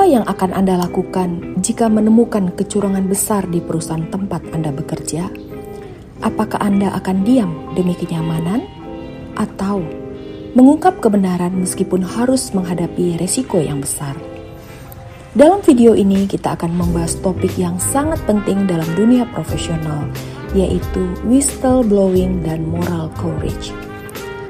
yang akan Anda lakukan jika menemukan kecurangan besar di perusahaan tempat Anda bekerja? Apakah Anda akan diam demi kenyamanan? Atau mengungkap kebenaran meskipun harus menghadapi resiko yang besar? Dalam video ini kita akan membahas topik yang sangat penting dalam dunia profesional, yaitu whistleblowing dan moral courage.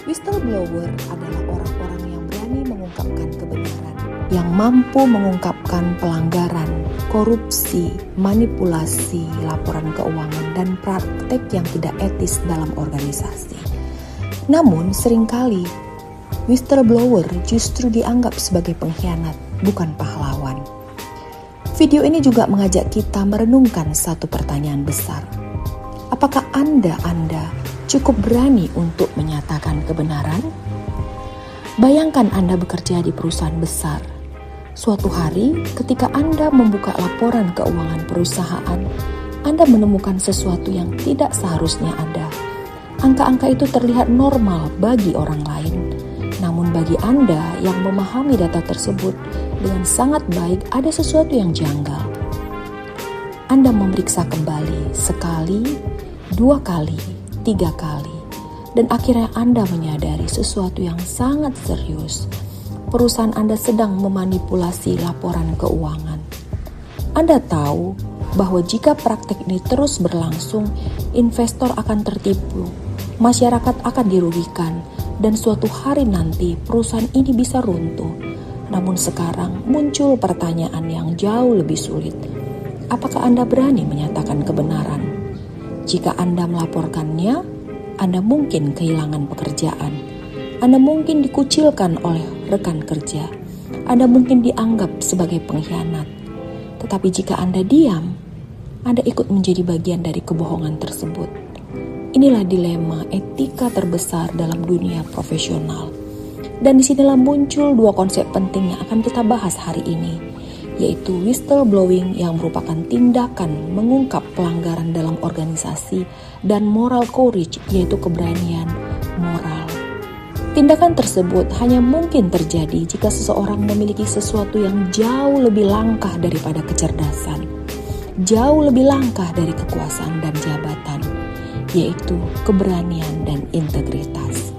Whistleblower adalah orang-orang yang berani mengungkapkan kebenaran, yang mampu mengungkapkan pelanggaran, korupsi, manipulasi, laporan keuangan, dan praktek yang tidak etis dalam organisasi. Namun, seringkali whistleblower justru dianggap sebagai pengkhianat, bukan pahlawan. Video ini juga mengajak kita merenungkan satu pertanyaan besar. Apakah Anda cukup berani untuk menyatakan kebenaran? Bayangkan Anda bekerja di perusahaan besar. Suatu hari, ketika Anda membuka laporan keuangan perusahaan, Anda menemukan sesuatu yang tidak seharusnya ada. Angka-angka itu terlihat normal bagi orang lain, namun bagi Anda yang memahami data tersebut dengan sangat baik, ada sesuatu yang janggal. Anda memeriksa kembali sekali, 2 kali, 3 kali, dan akhirnya Anda menyadari sesuatu yang sangat serius. Perusahaan Anda sedang memanipulasi laporan keuangan. Anda tahu bahwa jika praktik ini terus berlangsung, investor akan tertipu, masyarakat akan dirugikan, dan suatu hari nanti perusahaan ini bisa runtuh. Namun sekarang muncul pertanyaan yang jauh lebih sulit. Apakah Anda berani menyatakan kebenaran? Jika Anda melaporkannya, Anda mungkin kehilangan pekerjaan. Anda mungkin dikucilkan oleh rekan kerja. Anda mungkin dianggap sebagai pengkhianat. Tetapi jika Anda diam, Anda ikut menjadi bagian dari kebohongan tersebut. Inilah dilema etika terbesar dalam dunia profesional. Dan disinilah muncul 2 konsep penting yang akan kita bahas hari ini, yaitu whistleblowing yang merupakan tindakan mengungkap pelanggaran dalam organisasi, dan moral courage yaitu keberanian moral. Tindakan tersebut hanya mungkin terjadi jika seseorang memiliki sesuatu yang jauh lebih langkah daripada kecerdasan, jauh lebih langkah dari kekuasaan dan jabatan, yaitu keberanian dan integritas.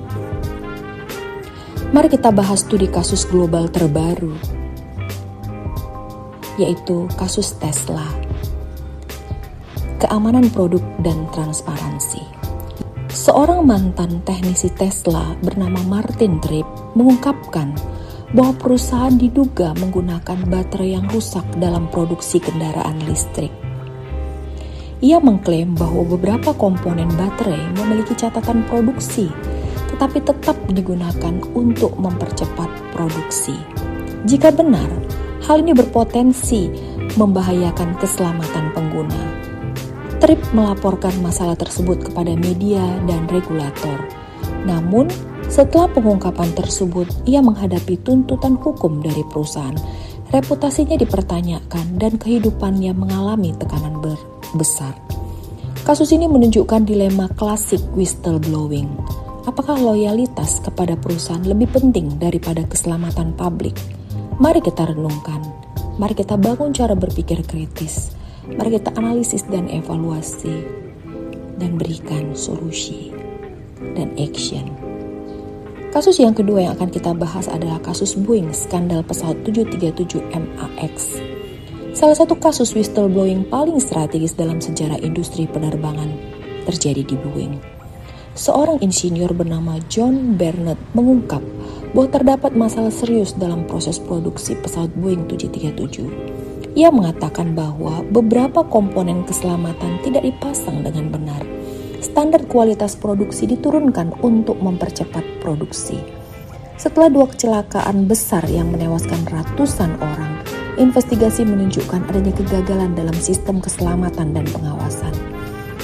Mari kita bahas studi kasus global terbaru, yaitu kasus Tesla. Keamanan produk dan transparansi. Seorang mantan teknisi Tesla bernama Martin Tripp mengungkapkan bahwa perusahaan diduga menggunakan baterai yang rusak dalam produksi kendaraan listrik. Ia mengklaim bahwa beberapa komponen baterai memiliki catatan produksi, tetapi tetap digunakan untuk mempercepat produksi. Jika benar, hal ini berpotensi membahayakan keselamatan pengguna. Tripp melaporkan masalah tersebut kepada media dan regulator. Namun, setelah pengungkapan tersebut, ia menghadapi tuntutan hukum dari perusahaan. Reputasinya dipertanyakan dan kehidupannya mengalami tekanan besar. Kasus ini menunjukkan dilema klasik whistleblowing. Apakah loyalitas kepada perusahaan lebih penting daripada keselamatan publik? Mari kita renungkan. Mari kita bangun cara berpikir kritis. Mari kita analisis dan evaluasi dan berikan solusi dan action. Kasus yang kedua yang akan kita bahas adalah kasus Boeing skandal pesawat 737 MAX. Salah satu kasus whistleblowing paling strategis dalam sejarah industri penerbangan terjadi di Boeing. Seorang insinyur bernama John Burnett mengungkap bahwa terdapat masalah serius dalam proses produksi pesawat Boeing 737. Ia mengatakan bahwa beberapa komponen keselamatan tidak dipasang dengan benar. Standar kualitas produksi diturunkan untuk mempercepat produksi. Setelah 2 kecelakaan besar yang menewaskan ratusan orang, investigasi menunjukkan adanya kegagalan dalam sistem keselamatan dan pengawasan.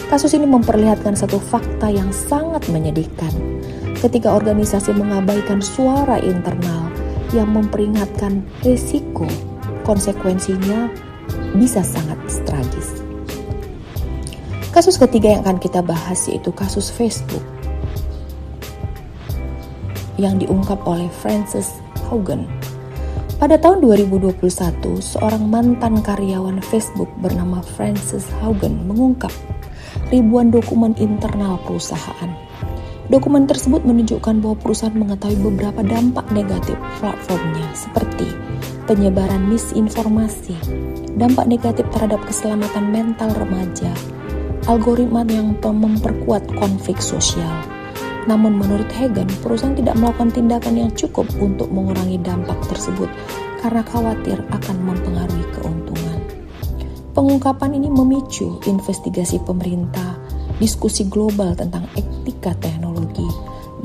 Kasus ini memperlihatkan satu fakta yang sangat menyedihkan. Ketika organisasi mengabaikan suara internal yang memperingatkan risiko, konsekuensinya bisa sangat tragis. Kasus ketiga yang akan kita bahas yaitu kasus Facebook yang diungkap oleh Frances Haugen. Pada tahun 2021, seorang mantan karyawan Facebook bernama Frances Haugen mengungkap ribuan dokumen internal perusahaan. Dokumen tersebut menunjukkan bahwa perusahaan mengetahui beberapa dampak negatif platformnya seperti penyebaran misinformasi, dampak negatif terhadap keselamatan mental remaja, algoritma yang memperkuat konflik sosial. Namun menurut Haugen, perusahaan tidak melakukan tindakan yang cukup untuk mengurangi dampak tersebut karena khawatir akan mempengaruhi keuntungan. Pengungkapan ini memicu investigasi pemerintah, diskusi global tentang etika teknologi,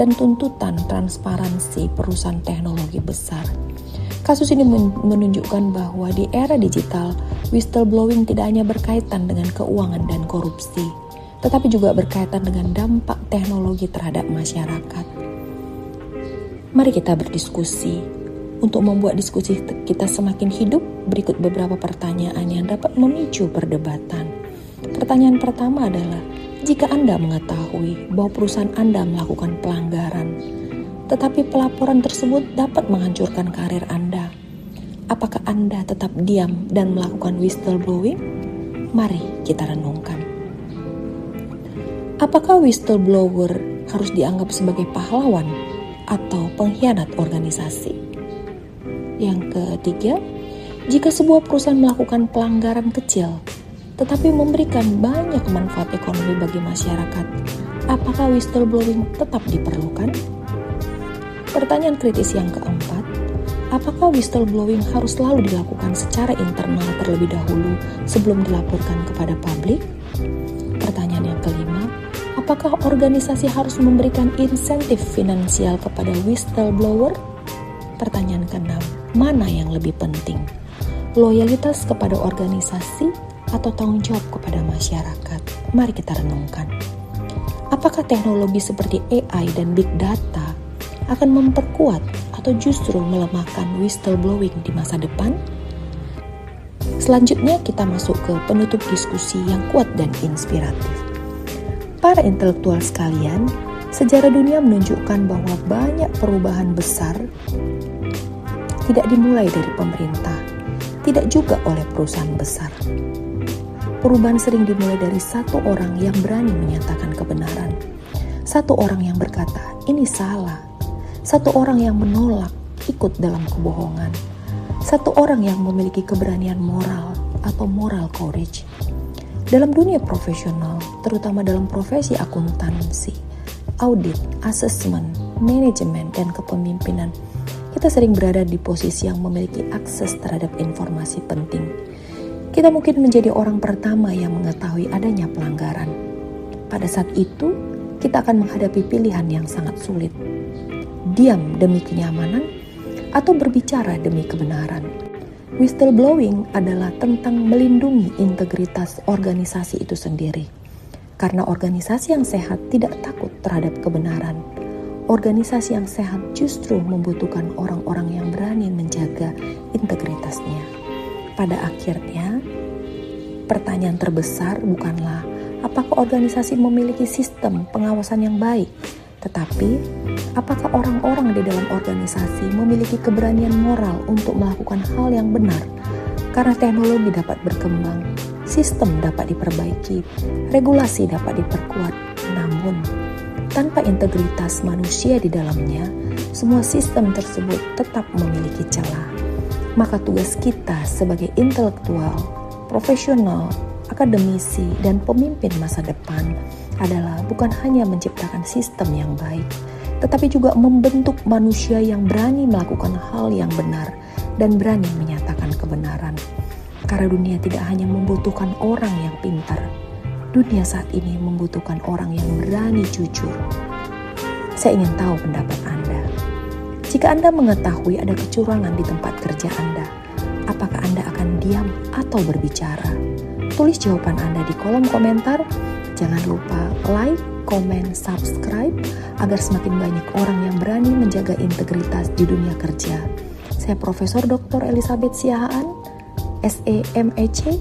dan tuntutan transparansi perusahaan teknologi besar. Kasus ini menunjukkan bahwa di era digital, whistleblowing tidak hanya berkaitan dengan keuangan dan korupsi, tetapi juga berkaitan dengan dampak teknologi terhadap masyarakat. Mari kita berdiskusi. Untuk membuat diskusi kita semakin hidup, berikut beberapa pertanyaan yang dapat memicu perdebatan. Pertanyaan pertama adalah, jika Anda mengetahui bahwa perusahaan Anda melakukan pelanggaran, tetapi pelaporan tersebut dapat menghancurkan karir Anda, apakah Anda tetap diam dan melakukan whistleblowing? Mari kita renungkan. Apakah whistleblower harus dianggap sebagai pahlawan atau pengkhianat organisasi? Yang ketiga, jika sebuah perusahaan melakukan pelanggaran kecil tetapi memberikan banyak manfaat ekonomi bagi masyarakat, apakah whistleblowing tetap diperlukan? Pertanyaan kritis yang keempat, apakah whistleblowing harus selalu dilakukan secara internal terlebih dahulu sebelum dilaporkan kepada publik? Pertanyaan yang kelima, apakah organisasi harus memberikan insentif finansial kepada whistleblower? Pertanyaan keenam, mana yang lebih penting? Loyalitas kepada organisasi atau tanggung jawab kepada masyarakat? Mari kita renungkan. Apakah teknologi seperti AI dan Big Data akan memperkuat atau justru melemahkan whistleblowing di masa depan? Selanjutnya kita masuk ke penutup diskusi yang kuat dan inspiratif. Para intelektual sekalian, sejarah dunia menunjukkan bahwa banyak perubahan besar tidak dimulai dari pemerintah, tidak juga oleh perusahaan besar. Perubahan sering dimulai dari satu orang yang berani menyatakan kebenaran, satu orang yang berkata, ini salah, satu orang yang menolak ikut dalam kebohongan, satu orang yang memiliki keberanian moral atau moral courage. Dalam dunia profesional, terutama dalam profesi akuntansi, audit, asesmen, manajemen, dan kepemimpinan, kita sering berada di posisi yang memiliki akses terhadap informasi penting. Kita mungkin menjadi orang pertama yang mengetahui adanya pelanggaran. Pada saat itu, kita akan menghadapi pilihan yang sangat sulit. Diam demi kenyamanan atau berbicara demi kebenaran. Whistleblowing adalah tentang melindungi integritas organisasi itu sendiri. Karena organisasi yang sehat tidak takut terhadap kebenaran. Organisasi yang sehat justru membutuhkan orang-orang yang berani menjaga integritasnya. Pada akhirnya, pertanyaan terbesar bukanlah apakah organisasi memiliki sistem pengawasan yang baik, tetapi apakah orang-orang di dalam organisasi memiliki keberanian moral untuk melakukan hal yang benar. Karena teknologi dapat berkembang, sistem dapat diperbaiki, regulasi dapat diperkuat, namun tanpa integritas manusia di dalamnya, semua sistem tersebut tetap memiliki celah. Maka tugas kita sebagai intelektual, profesional, akademisi, dan pemimpin masa depan adalah bukan hanya menciptakan sistem yang baik, tetapi juga membentuk manusia yang berani melakukan hal yang benar dan berani menyatakan kebenaran. Karena dunia tidak hanya membutuhkan orang yang pintar, dunia saat ini membutuhkan orang yang berani jujur. Saya ingin tahu pendapat Anda. Jika Anda mengetahui ada kecurangan di tempat kerja Anda, apakah Anda akan diam atau berbicara? Tulis jawaban Anda di kolom komentar. Jangan lupa like, komen, subscribe agar semakin banyak orang yang berani menjaga integritas di dunia kerja. Saya Profesor Dr. Elizabeth Siahaan, SEMEC.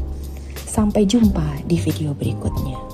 Sampai jumpa di video berikutnya.